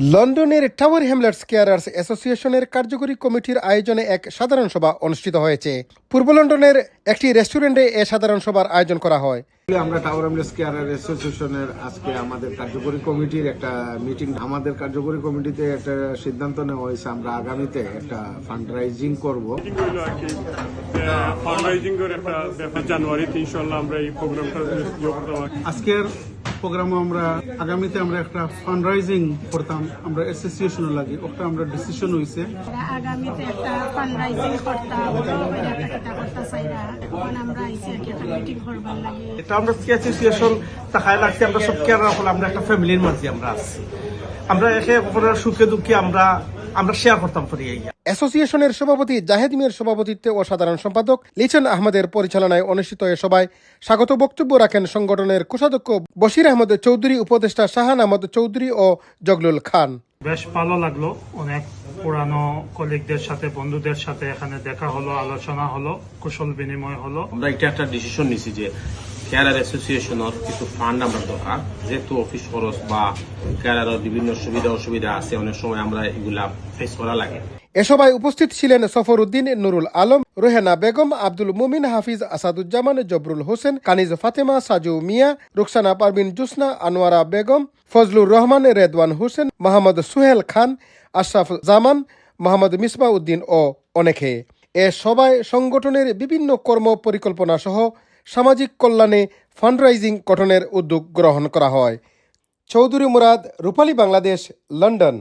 লন্ডনের tower Hamlets কেয়ারার্স অ্যাসোসিয়েশনের কার্যকরী কমিটির আয়োজনে এক সাধারণ সভা অনুষ্ঠিত হয়েছে। পূর্ব লন্ডনের একটি রেস্টুরেন্টে এ সাধারণ সভার আয়োজন করা হয়। আমরা টাওয়ার হ্যামলেটস কেয়ারার অ্যাসোসিয়েশনের আজকে আমাদের কার্যকরী কমিটির একটা মিটিং। আমাদের কার্যকরী কমিটিতে একটা সিদ্ধান্ত নেওয়া হয়েছে, আমরা আগামীতে একটা ফান্ডরাইজিং করব। ফান্ডরাইজিং এর একটা ব্যাপার জানুয়ারিতে ইনশাআল্লাহ আমরা এই প্রোগ্রামটা আজকের প্রোগ্রামে আমরা আগামীতে আমরা একটা ফান্ডরাইজিং করতাম, আমরা অ্যাসোসিয়েশনে লাগি ওটা আমরা ডিসিশন হয়েছে আগামীতে একটা ফান্ডরাইজিং করতাম, একটা করতে চাইরা এখন আমরা আইছি আর কি একটা মিটিং করবার লাগে। এটা আমরা অ্যাসোসিয়েশন তাকায় লাগছে, আমরা সব কেয়ার হল আমরা একটা ফ্যামিলির মাঝে আমরা আছি, আমরা একে অপরের সুখে দুঃখে আমরা শেয়ার করতাম পারি। অ্যাসোসিয়েশনের সভাপতি জাহেদ মিয়ার সভাপতিত্বে ও সাধারণ সম্পাদক লিচন আহমদের পরিচালনায় অনুষ্ঠিত এ সভায় স্বাগত বক্তব্য রাখেন সংগঠনের কোষাধ্যক্ষ বশির আহমদ চৌধুরী, উপদেষ্টা শাহান আহমদ চৌধুরী ও জগলুল খান। বেশ ভালো লাগলো, অনেক পুরানো কলিগদের সাথে বন্ধুদের সাথে এখানে দেখা হলো, আলোচনা হলো, কুশল বিনিময় হলো। আমরা এটা একটা ডিসিশন নিছি যে কেয়ারার অ্যাসোসিয়েশনের কিছু ফান্ড আমরা দরকার, যেহেতু অফিস খরচ বা কেয়ারার বিভিন্ন সুবিধা অসুবিধা আছে, অনেক সময় আমরা এগুলা ফেস করা লাগে। এ সভায় উপস্থিত ছিলেন সফর উদ্দিন, নুরুল আলম, রোহেনা বেগম, আব্দুল মুমিন, হাফিজ আসাদুজ্জামান, জবরুল হোসেন, কানিজ ফাতেমা, সাজু মিয়া, রুকসানা পারভিন জুসনা, আনোয়ারা বেগম, ফজলুর রহমান, রেদওয়ান হোসেন, মোহাম্মদ সুহেল খান, আশরাফ জামান, মোহাম্মদ মিসবা উদ্দিন ও অনেকে। এ সভায় সংগঠনের বিভিন্ন কর্ম পরিকল্পনা সহ সামাজিক কল্যাণে ফান্ডরাইজিং গঠনের উদ্যোগ গ্রহণ করা হয়। চৌধুরী মুরাদ, রূপালী বাংলাদেশ, লন্ডন।